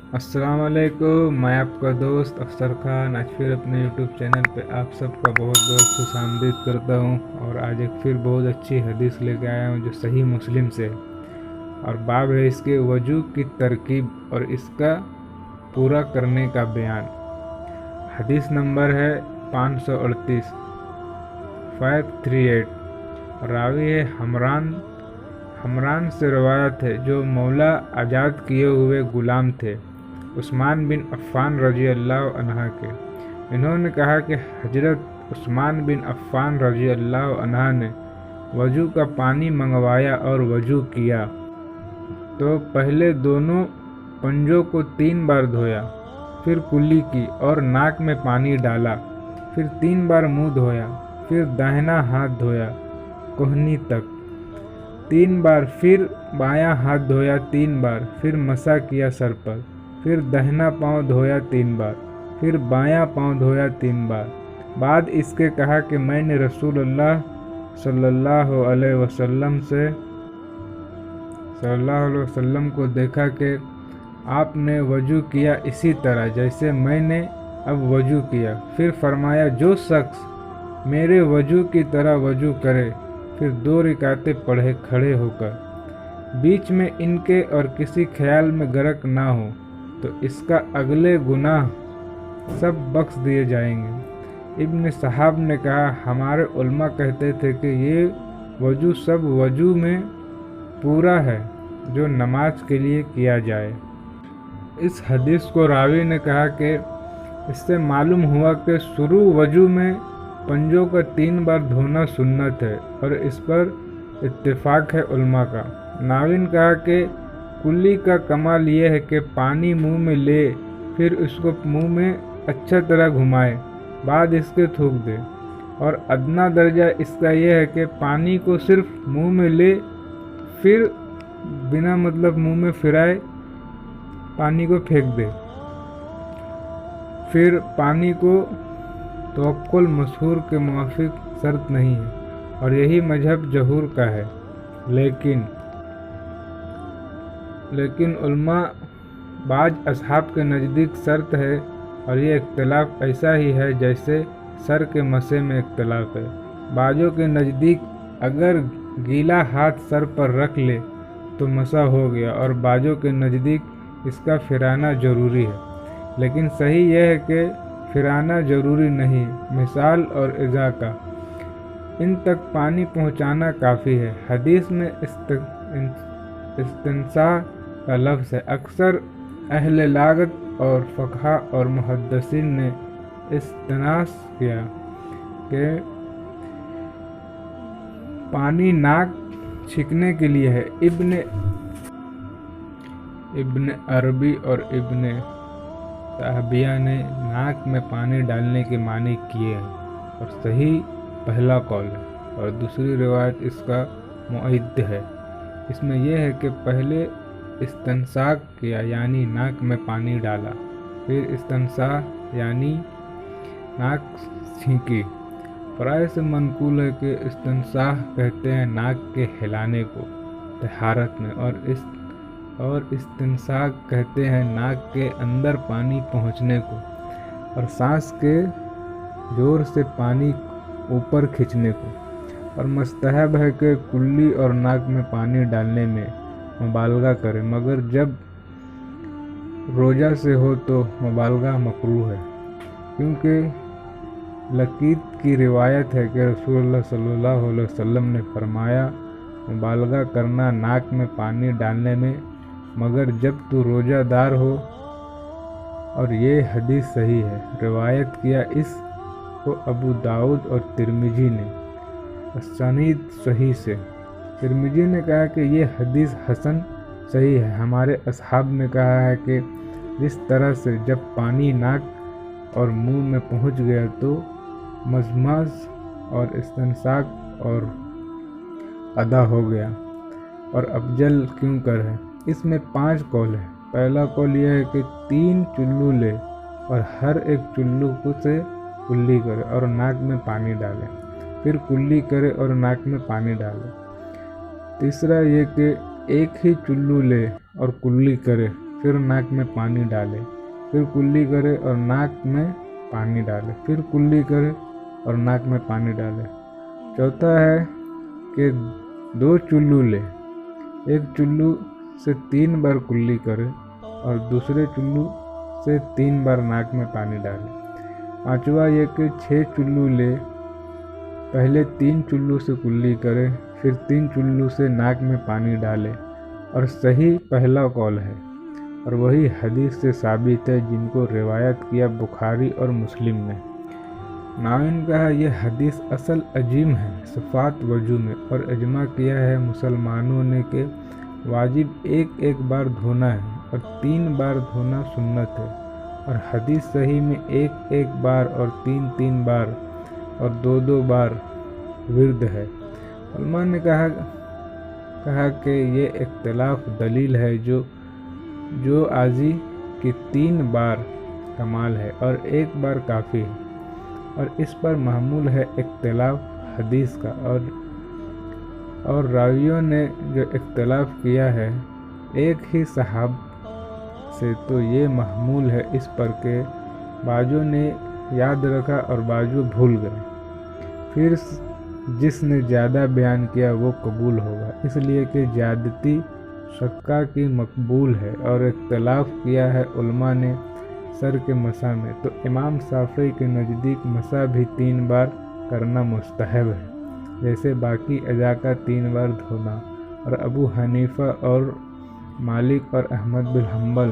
अस्सलाम वालेकुम, मैं आपका दोस्त अफसर खान आज फिर अपने यूट्यूब चैनल पे आप सबका बहुत बहुत खुशामदीद करता हूँ। और आज एक फिर बहुत अच्छी हदीस लेके आया हूँ जो सही मुस्लिम से है, और बाब है इसके वजू की तरकीब और इसका पूरा करने का बयान। हदीस नंबर है 538 538। रावी है हमरान से रवायत है जो मौला आज़ाद किए हुए गुलाम थे उस्मान बिन अफ़्फ़ान रज़ी अल्लाह अन्हा के। इन्होंने कहा कि हजरत उस्मान बिन अफ़्फ़ान रज़ी अल्लाह अन्हा ने वजू का पानी मंगवाया और वजू किया तो पहले दोनों पंजों को 3 बार धोया, फिर कुल्ली की और नाक में पानी डाला, फिर 3 बार मुंह धोया, फिर दाहिना हाथ धोया कोहनी तक 3 बार, फिर बायां हाथ धोया 3 बार, फिर मसा किया सर पर, फिर दाहिना पांव धोया 3 बार, फिर बायां पांव धोया 3 बार। बाद इसके कहा कि मैंने रसूलुल्लाह सल्लल्लाहु अलैहि वसल्लम को देखा कि आपने वजू किया इसी तरह जैसे मैंने अब वजू किया। फिर फरमाया जो शख्स मेरे वजू की तरह वजू करे फिर 2 रकातें पढ़े खड़े होकर, बीच में इनके और किसी ख्याल में गर्क ना हो तो इसका अगले गुनाह सब बख्श दिए जाएंगे। इब्न साहब ने कहा हमारे उल्मा कहते थे कि ये वजू सब वजू में पूरा है जो नमाज के लिए किया जाए। इस हदीस को रावी ने कहा कि इससे मालूम हुआ कि शुरू वजू में पंजों का 3 बार धोना सुन्नत है और इस पर इत्तेफाक है उल्मा का। नाविन कहा कि कुल्ली का कमाल यह है कि पानी मुंह में ले फिर उसको मुंह में अच्छा तरह घुमाए, बाद इसके थूक दे, और अदना दर्जा इसका यह है कि पानी को सिर्फ मुंह में ले फिर बिना मतलब मुंह में फिराए पानी को फेंक दे। फिर पानी को तवक्कुल मशहूर के मुवाफिक शर्त नहीं है और यही मजहब जहूर का है, लेकिन उल्मा बाज असहाब के नज़दीक शर्त है और ये इख्तिलाफ ऐसा ही है जैसे सर के मसे में इख्तिलाफ है। बाजों के नज़दीक अगर गीला हाथ सर पर रख ले तो मसा हो गया और बाजों के नज़दीक इसका फिराना ज़रूरी है, लेकिन सही यह है कि फिराना ज़रूरी नहीं, मिसाल और इज़ा का इन तक पानी पहुँचाना काफ़ी है। हदीस में इस्तिंसा का लफ्ज़ है। अक्सर अहले लागत और फ़क़हा और मुहद्दिसीन ने इस्तिनास किया कि पानी नाक छींकने के लिए है। इब्न अरबी और इब्न ताहबिया ने नाक में पानी डालने के मानी किए हैं और सही पहला कौल है, और दूसरी रिवायत इसका मुअद्द है। इसमें यह है कि पहले इस्तिंसाक किया यानी नाक में पानी डाला, फिर इस्तिंसाह यानी नाक छींकी। प्राय से मनकूल है कि इस्तिंसाह कहते हैं नाक के हिलाने को तहारत में, और इस्तिंसाक कहते हैं नाक के अंदर पानी पहुंचने को और सांस के जोर से पानी ऊपर खींचने को। और मुस्तहब है कि कुल्ली और नाक में पानी डालने में मुबालगा करे, मगर जब रोज़ा से हो तो मुबालगा मकरूह है, क्योंकि लकीत की रिवायत है कि रसूलुल्लाह सल्लल्लाहु अलैहि वसल्लम ने फरमाया मुबालगा करना नाक में पानी डालने में मगर जब तू रोज़ादार हो, और ये हदीस सही है। रिवायत किया इस को अबू दाऊद और तिरमिजी ने सनीद सही से। तिरमिजी ने कहा कि ये हदीस हसन सही है। हमारे असहाब ने कहा है कि जिस तरह से जब पानी नाक और मुंह में पहुंच गया तो मजमज और इस्तिंसाक और अदा हो गया, और अफजल क्यों कर है। इसमें 5 कौल है। पहला कौल यह है कि 3 चुल्लू ले और हर एक चुल्लू को से कुल्ली करे और नाक में पानी डाले, फिर कुल्ली करे और नाक में पानी डाले। तीसरा ये कि एक ही चुल्लू ले और कुल्ली करे फिर नाक में पानी डाले, फिर कुल्ली करे और नाक में पानी डाले, फिर कुल्ली करे और नाक में पानी डाले। चौथा है कि 2 चुल्लू ले, एक चुल्लू से 3 बार कुल्ली करे और दूसरे चुल्लू से 3 बार नाक में पानी डाले। पांचवा ये कि 6 चुल्लू ले, पहले 3 चुल्लू से कुल्ली करे, फिर 3 चुल्लू से नाक में पानी डाले, और सही पहला कौल है और वही हदीस से साबित है जिनको रिवायत किया बुखारी और मुस्लिम ने। नाविन कहा यह हदीस असल अजीम है सिफात वजू में, और इजमा किया है मुसलमानों ने कि वाजिब एक बार धोना है और 3 बार धोना सुन्नत है, और हदीस सही में एक बार और 3 बार और 2 बार विर्द है। उलमा ने कहा कि ये इख्तिलाफ दलील है जो आजी की 3 बार कमाल है और 1 बार काफ़ी है, और इस पर महमूल है इख्तिलाफ हदीस का, और रावियों ने जो इख्तिलाफ किया है एक ही सहाब से, तो ये महमूल है इस पर के बाजों ने याद रखा और बाजू भूल गए। फिर जिसने ज़्यादा बयान किया वो कबूल होगा, इसलिए कि ज़्यादती शक्का की मकबूल है, और इख्तिलाफ किया है उलमा ने सर के मसा में, तो इमाम शाफी के नज़दीक मसा भी 3 बार करना मुस्तहब है, जैसे बाकी अज़ा का 3 बार धोना, और अबू हनीफा और मालिक और अहमद बिन हम्बल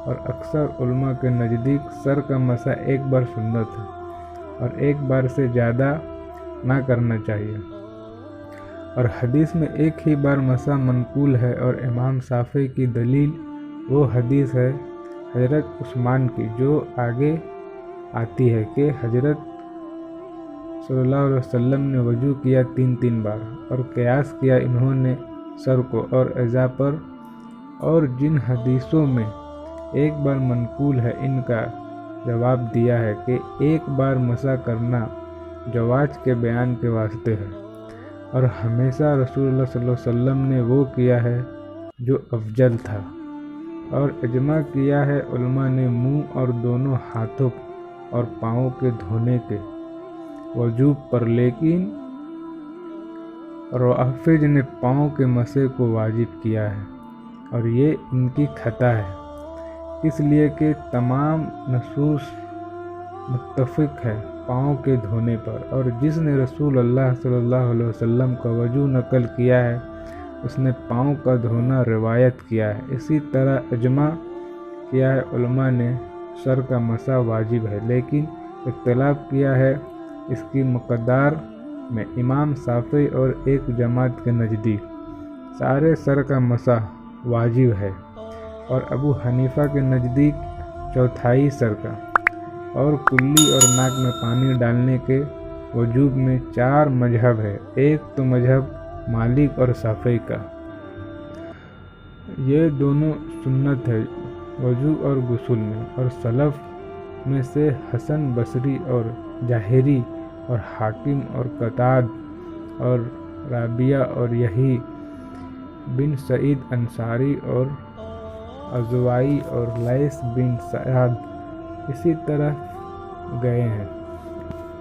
और अक्सर उलमा के नज़दीक सर का मसा 1 बार सुन्नत है और 1 बार से ज़्यादा ना करना चाहिए, और हदीस में 1 ही बार मसा मनकूल है, और इमाम शाफी की दलील वो हदीस है हज़रत उस्मान की जो आगे आती है कि हज़रत सल्लल्लाहु अलैहि वसल्लम ने वजू किया 3 बार, और क़यास किया इन्होंने सर को और अज़ा पर, और जिन हदीसों में 1 बार मनकूल है इनका जवाब दिया है कि 1 बार मसा करना जवाज के बयान के वास्ते है, और हमेशा रसूलुल्लाह सल्लल्लाहु अलैहि वसल्लम ने वो किया है जो अफजल था, और इजमा किया है उलमा ने मुंह और दोनों हाथों और पाँवों के धोने के वजूब पर, लेकिन रवाफिज ने पाँव के मसे को वाजिब किया है, और ये इनकी खता है, इसलिए कि तमाम नसूस मुत्तफिक है पाँव के धोने पर, और जिसने रसूल अल्लाह सल्लल्लाहु अलैहि वसल्लम का वजू नकल किया है उसने पाँव का धोना रिवायत किया है। इसी तरह इजमा किया है उलमा ने सर का मसा वाजिब है, लेकिन इख्तिलाफ किया है इसकी मकदार में इमाम शाफी और एक जमात के नज़दीक सारे सर का मसा वाजिब है, और अबू हनीफा के नज़दीक चौथाई सर का, और कुल्ली और नाक में पानी डालने के वजूब में 4 मजहब है। एक तो मजहब मालिक और शाफी का, ये दोनों सुन्नत है वजू और गुस्ल में, और सलफ़ में से हसन बसरी और जाहिरी और हाकिम और कताद और राबिया और यही बिन सईद अंसारी और अज़वाई और लैस बिन सयाद इसी तरह गए हैं,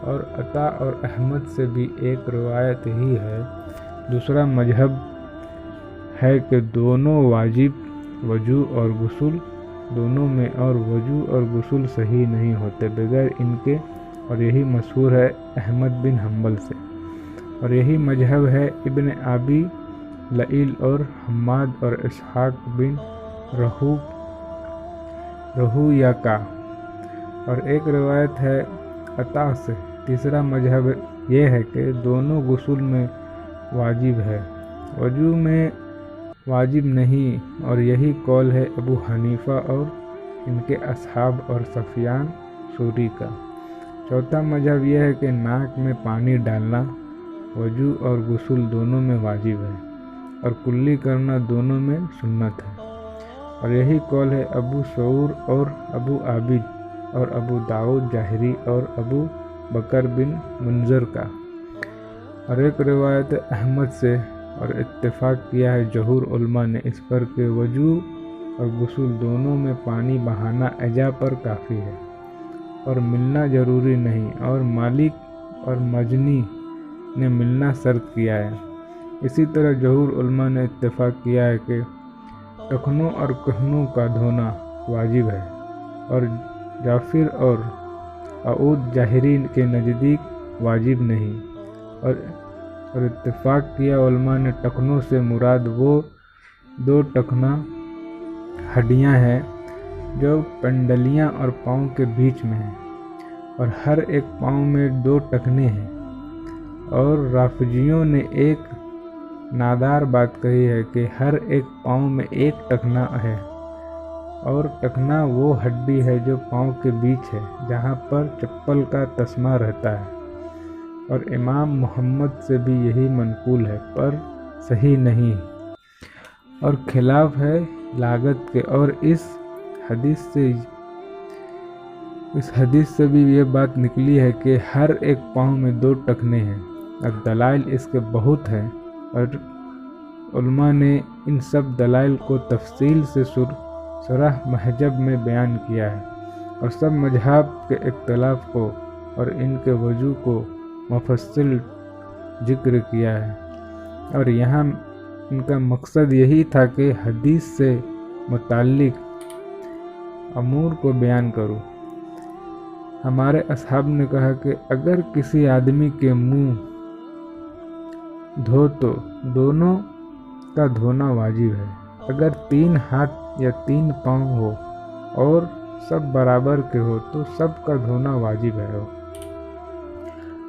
और अता और अहमद से भी एक रवायत ही है। दूसरा मजहब है कि दोनों वाजिब वजू और गुस्ल दोनों में, और वजू और गुस्ल सही नहीं होते बगैर इनके, और यही मशहूर है अहमद बिन हम्बल से, और यही मजहब है इब्न अबी लईल और हम्माद और इसहाक बिन रहूया का, और एक रवायत है अता से। तीसरा मजहब ये है कि दोनों गुस्ल में वाजिब है, वजू में वाजिब नहीं, और यही कौल है अबू हनीफा और इनके असहाब और सफियान सूरी का। चौथा मजहब यह है कि नाक में पानी डालना वजू और गुस्ल दोनों में वाजिब है, और कुल्ली करना दोनों में सुन्नत है, और यही कौल है अबू सऊर और अबू आबिद और अबू दाऊद जाहिरी और अबू बकर बिन मुंजर का, और एक रिवायत अहमद से, और इत्तेफाक किया है जहूर उलमा ने इस पर कि वजू और गुस्ल दोनों में पानी बहाना एजा पर काफ़ी है और मिलना ज़रूरी नहीं, और मालिक और मजनी ने मिलना शर्त किया है। इसी तरह जहूर उलमा ने इत्तेफाक किया है कि टखनों और कहनों का धोना वाजिब है और जाफिर और आउद जाहिरी के नज़दीक वाजिब नहीं। और इत्तेफाक किया उलमा ने टखनों से मुराद वो 2 टखना हड्डियां हैं जो पेंडलियां और पाँव के बीच में हैं, और हर एक पाँव में 2 टखने हैं। और राफजियों ने एक नादार बात कही है कि हर एक पाँव में 1 टखना है, और टखना वो हड्डी है जो पाँव के बीच है जहाँ पर चप्पल का तस्मा रहता है। और इमाम मोहम्मद से भी यही मनकूल है, पर सही नहीं और खिलाफ है लागत के। और इस हदीस से भी ये बात निकली है कि हर एक पाँव में 2 टखने हैं, और दलाइल इसके बहुत हैं, और उलमा ने इन सब दलाइल को तफसील से सुरह महजब में बयान किया है, और सब मजहब के इख्तलाफ को और इनके वजू को मुफस्सिल जिक्र किया है। और यहाँ इनका मकसद यही था कि हदीस से मुताल्लिक अमूर को बयान करूँ। हमारे असहाब ने कहा कि अगर किसी आदमी के मुंह धो तो दोनों का धोना वाजिब है। अगर 3 हाथ या 3 पाँव हो और सब बराबर के हो तो सब का धोना वाजिब है।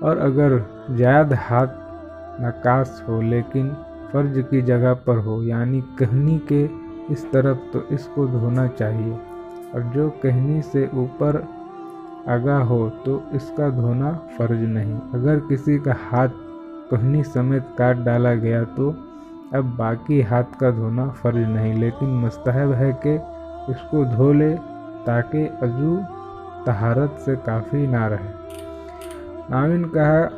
और अगर ज़्यादा हाथ नकास हो लेकिन फर्ज की जगह पर हो, यानी कहनी के इस तरफ, तो इसको धोना चाहिए। और जो कहनी से ऊपर आगा हो तो इसका धोना फर्ज नहीं। अगर किसी का हाथ कहनी समेत काट डाला गया तो अब बाकी हाथ का धोना फर्ज नहीं, लेकिन मुस्तहब है कि इसको धो ले ताकि अजू तहारत से काफ़ी ना रहे। नाविन कहा,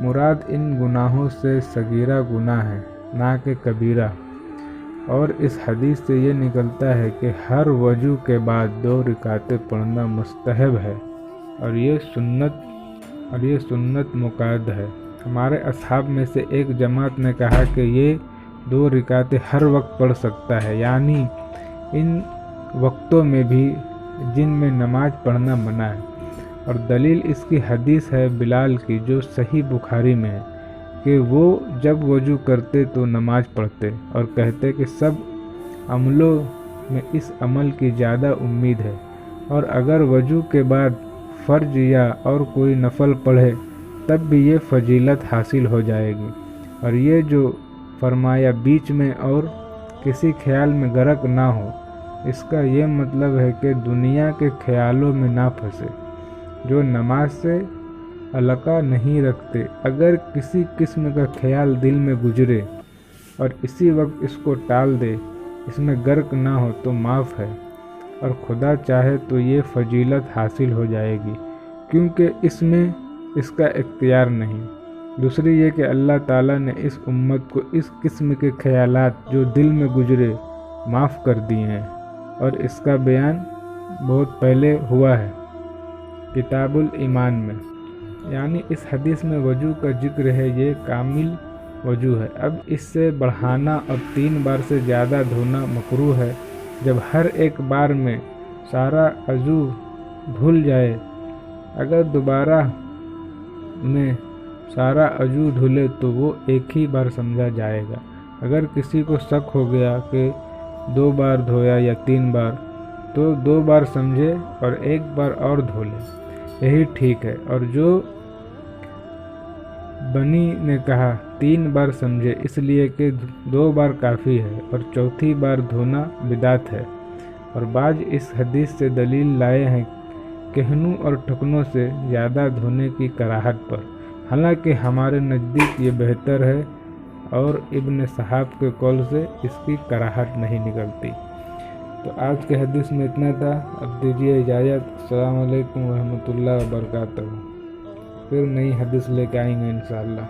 मुराद इन गुनाहों से सगीरा गुनाह है ना कि कबीरा। और इस हदीस से ये निकलता है कि हर वजू के बाद 2 रकातें पढ़ना मुस्तहब है, और ये सुन्नत मुक़द्दस है। हमारे असहाब में से एक जमात ने कहा कि ये 2 रकातें हर वक्त पढ़ सकता है, यानी इन वक्तों में भी जिनमें नमाज पढ़ना मना है। और दलील इसकी हदीस है बिलाल की, जो सही बुखारी में है, कि वो जब वजू करते तो नमाज पढ़ते और कहते कि सब अमलों में इस अमल की ज़्यादा उम्मीद है, और अगर वजू के बाद फ़र्ज या और कोई नफल पढ़े तब भी ये फजीलत हासिल हो जाएगी। और ये जो फरमाया बीच में और किसी ख्याल में गर्क ना हो, इसका ये मतलब है कि दुनिया के ख्यालों में ना फंसे, जो नमाज से अलका नहीं रखते। अगर किसी किस्म का ख्याल दिल में गुजरे और इसी वक्त इसको टाल दे, इसमें गर्क ना हो तो माफ़ है, और खुदा चाहे तो ये फजीलत हासिल हो जाएगी, क्योंकि इसमें इसका इख्तियार नहीं। दूसरी ये कि अल्लाह ताला ने इस उम्मत को इस किस्म के ख्यालात जो दिल में गुजरे माफ़ कर दिए हैं, और इसका बयान बहुत पहले हुआ है किताबुल ईमान में। यानी इस हदीस में वजू का जिक्र है, ये कामिल वजू है। अब इससे बढ़ाना और 3 बार से ज़्यादा धोना मकरूह है। जब हर एक बार में सारा अजू धुल जाए, अगर दोबारा में सारा अजू धुले तो वो एक ही बार समझा जाएगा। अगर किसी को शक हो गया कि 2 बार धोया या 3 बार, तो 2 बार समझे और 1 बार और धो ले, यही ठीक है। और जो बनी ने कहा 3 बार समझे, इसलिए कि 2 बार काफ़ी है और चौथी बार धोना बिदात है। और बाज इस हदीस से दलील लाए हैं कहनों और ठुकनों से ज़्यादा धोने की कराहत पर, हालांकि हमारे नज़दीक ये बेहतर है और इब्न सहाब के कौल से इसकी कराहत नहीं निकलती। तो आज के हदीस में इतना था। अब दीजिए इजाज़त। अस्सलाम वालेकुम रहमतुल्लाहि व बरकातहू। फिर नई हदीस लेके आएंगे इंशाअल्लाह।